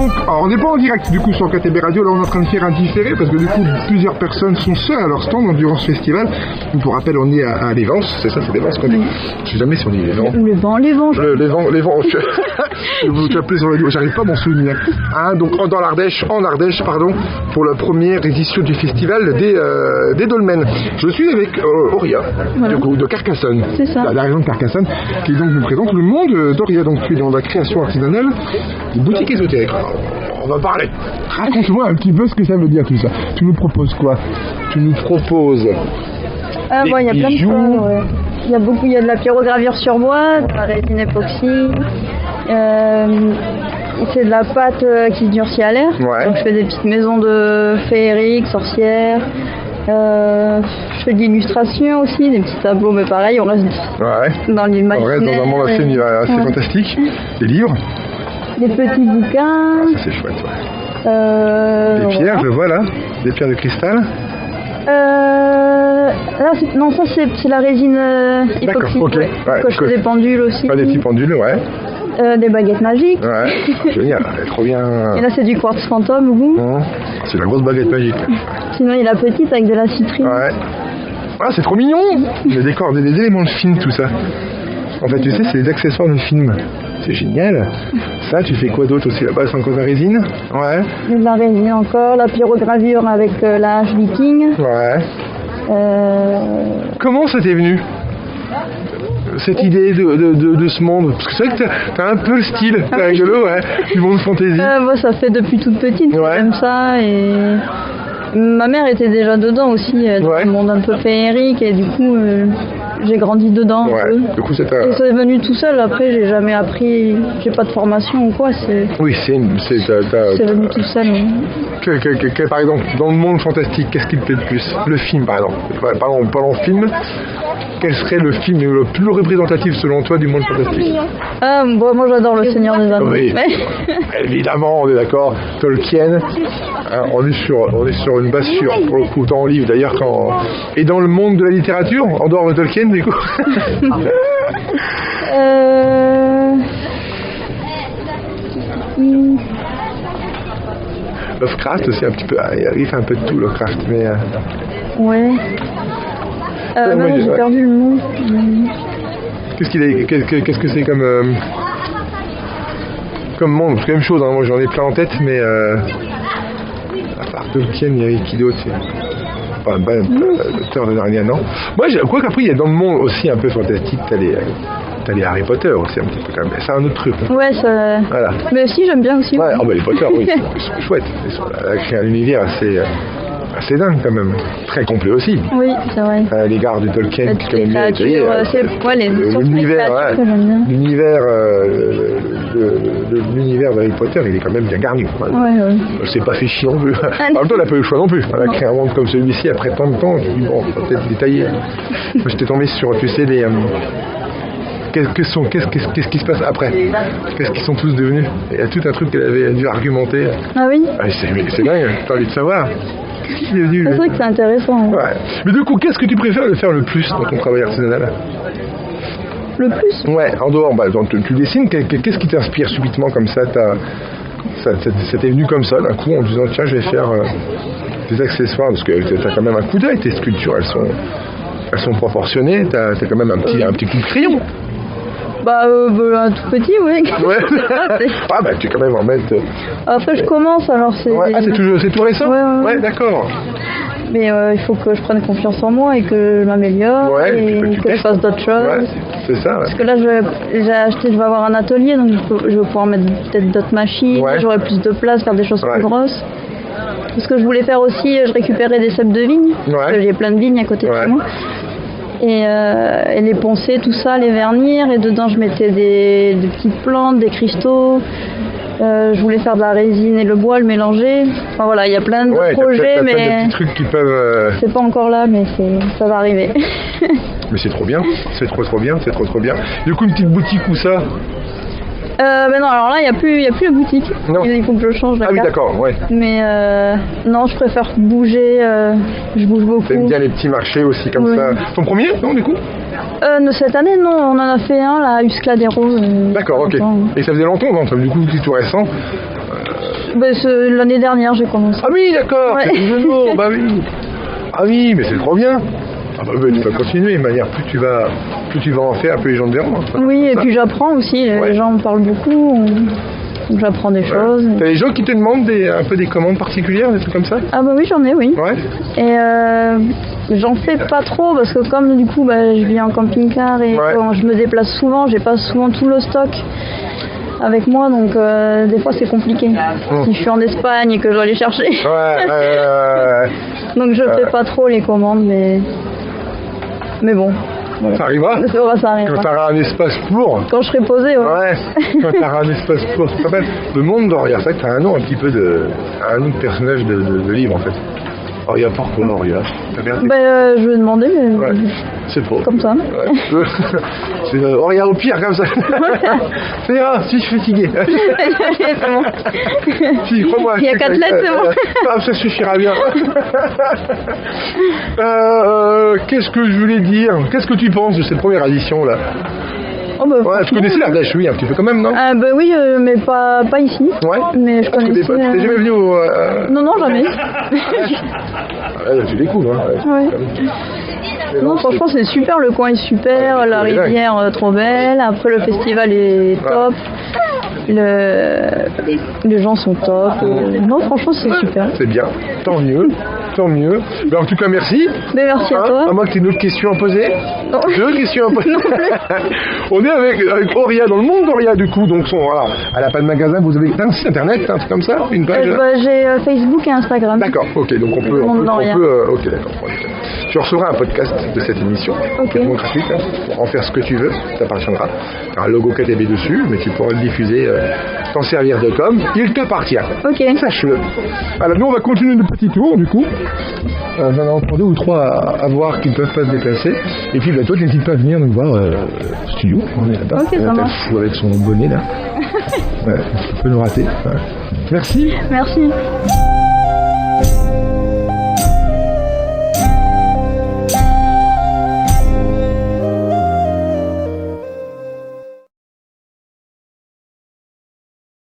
donc, alors on n'est pas en direct du coup sur KTB Radio, là on est en train de faire un différé parce que du coup plusieurs personnes sont seules à leur stand durant ce festival. Pour rappel, on est à l'Évence, c'est ça, c'est l'Évence qu'on dit. Je sais jamais si on dit l'Évence. L'Évence. Vous appelez sur le j'arrive pas à m'en souvenir. Hein, donc en Ardèche, pour la première édition du festival des Dolmens. Je suis avec Auria, voilà. Du coup, de Carcassonne. C'est ça. La région de Carcassonne, qui donc nous présente le monde d'Auria. Donc tu es dans la création artisanale d'une boutique ésotérique. On va parler. Raconte-moi un petit peu ce que ça veut dire tout ça. Tu nous proposes quoi? Tu nous proposes il y a plein de choses. Ouais. Il y a de la pyrogravure sur bois, de la résine époxy. C'est de la pâte qui se durcit à l'air. Ouais. Donc je fais des petites maisons de féeriques, sorcières. Je fais de l'illustration aussi, des petits tableaux, mais pareil, on reste dans l'imaginaire. On reste dans un monde assez fantastique. Des livres. Des petits bouquins. Ça, c'est chouette, ouais. Des pierres, je vois là. Des pierres de cristal. Là, ça c'est la résine époxy. D'accord, ok. Ouais, je fais des pendules aussi. Des petits pendules, ouais. Des baguettes magiques. Ouais, génial, trop bien. Et là c'est du quartz fantôme au bout. C'est la grosse baguette magique. Sinon il y a la petite avec de la citrine. Ouais. Ah, c'est trop mignon. Les décors, des éléments de film, tout ça. En fait, tu sais, c'est des accessoires de film. C'est génial. Ça, tu fais quoi d'autre aussi là-bas? C'est encore de la résine? Ouais. De la résine encore, la pyrogravure avec la hache viking. Ouais. Comment ça t'est venu? Cette idée de ce monde? Parce que c'est vrai que t'as un peu le style, c'est rigolo, ouais, du monde fantasy. Moi, ça fait depuis toute petite, j'aime ça, et ma mère était déjà dedans aussi, dans le monde un peu féerique, et du coup, j'ai grandi dedans un peu. Du coup, et c'est venu tout seul, après, j'ai jamais appris, j'ai pas de formation ou quoi, Oui, c'est venu tout seul. Par exemple, dans le monde fantastique, qu'est-ce qui te plaît le plus? Le film, par exemple. Parlons film. Quel serait le film le plus représentatif selon toi du monde fantastique? Moi j'adore Le Seigneur des Anneaux. Oui, évidemment, on est d'accord. Tolkien, on est sur une base sûre pour le coup, tant en livre d'ailleurs et dans le monde de la littérature, en dehors de Tolkien du coup. Lovecraft aussi un petit peu, il fait un peu de tout Lovecraft, mais. Ouais. J'ai perdu le nom. Qu'est-ce que c'est comme monde? C'est la même chose, hein. Moi j'en ai plein en tête, mais à part Tolkien, il y avait qui d'autre? L'auteur de Narnia, non? Moi, quoi qu'après, il y a dans le monde aussi un peu fantastique, t'as les Harry Potter aussi un petit peu quand même. C'est un autre truc. Hein. Ouais, ça. Voilà. Mais aussi, j'aime bien aussi. Ouais, les Potter, oui, ils sont chouettes. Ils ont créé un univers assez dingue quand même, très complet aussi. Oui, c'est vrai. Les gardes de Tolkien qui quand même bien étayé. L'univers d'Harry Potter, il est quand même bien garni. Ouais. C'est pas fait chier non plus. En même temps, elle n'a pas eu le choix non plus. Elle a créé un monde comme celui-ci après tant de temps. Je me dis bon, on va peut-être détailler. Moi, j'étais tombé sur, tu sais, les. Qu'est-ce qui se passe après? Qu'est-ce qu'ils sont tous devenus? Il y a tout un truc qu'elle avait dû argumenter. Ah oui? C'est dingue, t'as envie de savoir. C'est vrai que c'est intéressant. Ouais. Mais du coup, qu'est-ce que tu préfères de faire le plus dans ton travail artisanal? Le plus? Ouais, en dehors, tu dessines, qu'est-ce qui t'inspire subitement comme ça? Ça t'est venu comme ça, d'un coup, en disant tiens, je vais faire des accessoires, parce que t'as quand même un coup d'œil, tes sculptures, elles sont proportionnées, t'as quand même un petit coup de crayon. Un tout petit, oui. Ouais. Tu quand même en mettre. Après, je commence, alors c'est. Ouais. C'est tout récent? Ouais, d'accord. Mais il faut que je prenne confiance en moi et que je m'améliore et que je fasse d'autres choses. Ouais, c'est ça. Ouais. Parce que là, je vais avoir un atelier, donc je vais pouvoir mettre peut-être d'autres machines, j'aurai plus de place, faire des choses plus grosses. Ce que je voulais faire aussi, je récupérais des cèpes de vigne, parce que j'ai plein de vignes à côté de chez moi. Et les poncer, tout ça, les vernir, et dedans je mettais des petites plantes, des cristaux. Je voulais faire de la résine et le bois, le mélanger. Enfin voilà, il y a plein de projets, mais plein de petits trucs qui peuvent. C'est pas encore là, mais ça va arriver. Mais c'est trop bien, c'est trop bien. Du coup, une petite boutique ou ça? Non, alors là, il n'y a plus la boutique. Non. Il faut que je change la carte. Ah oui, d'accord, ouais. Mais non, je préfère bouger. Je bouge beaucoup. T'aimes bien les petits marchés aussi, comme ça. Ton premier, non, du coup? Cette année, non, on en a fait un, là, à Uscladero. D'accord, ok. Et ça faisait longtemps, non? Du coup, c'est tout récent. L'année dernière, j'ai commencé. Ah oui, d'accord, ouais. C'est tout nouveau, bah oui. Ah oui, mais c'est trop bien. Ah bah, tu vas continuer, de manière, plus tu vas en faire, plus les gens te verront. Oui, et puis j'apprends aussi, les gens me parlent beaucoup, donc j'apprends des choses. T'as des gens qui te demandent un peu des commandes particulières, des trucs comme ça? Ah bah oui, j'en ai, oui. Ouais. Et j'en fais pas trop, parce que comme du coup, je vis en camping-car et quand je me déplace souvent, j'ai pas souvent tout le stock avec moi, donc des fois c'est compliqué. Si je suis en Espagne et que je dois aller chercher. Donc je fais pas trop les commandes, mais bon. Voilà. Ça arrivera. Ça arrivera. Quand tu auras un espace pour. Quand je serai posé, ouais. Quand tu auras un espace pour. C'est pas mal. Le monde d'Oria, c'est vrai que tu as un nom un petit peu un nom de personnage de livre en fait. Oria, pourquoi Oria? Je vais demander, mais. Ouais. C'est faux. Comme ça. Ouais. C'est Oria au pire, comme ça. C'est si je suis fatigué. C'est bon. Si, crois-moi. Il y a 4 lettres, c'est bon. Ça suffira bien. Qu'est-ce que je voulais dire? Qu'est-ce que tu penses de cette première édition là? Tu connaissais l'Ardèche, oui, un petit peu quand même, non? Oui, mais pas ici. Ouais. Mais je connaissais. Tu n'es jamais venu au. Non, jamais. Tu découvres, hein. Ouais. Non, franchement, c'est super, le coin est super, la rivière trop belle, après le festival est top. Les gens sont top. Non, franchement, c'est super. C'est bien, tant mieux. En tout cas, merci. Mais merci à toi. À moins que tu aies une autre question à poser. Non. Deux questions à poser. On est avec Oria, dans le monde d'Oria, du coup. Donc, elle n'a pas de magasin, vous avez un site internet, un truc comme ça, une page? J'ai Facebook et Instagram. D'accord, ok, donc on peut ok, d'accord. Tu recevras un podcast de cette émission, complètement gratuit, pour en faire ce que tu veux, ça t'appartiendra. Tu as un logo KTB dessus, mais tu pourras le diffuser, t'en servir de com, il t'appartient. Ok. Sache-le. Alors nous on va continuer le petit tour du coup. J'en ai encore 2 ou 3 à voir qui ne peuvent pas se déplacer. Et puis toi n'hésite pas à venir nous voir au studio, on est là-bas. Ok, ça marche. Fou avec son bonnet là. Tu peux nous rater. Ouais. Merci. Merci.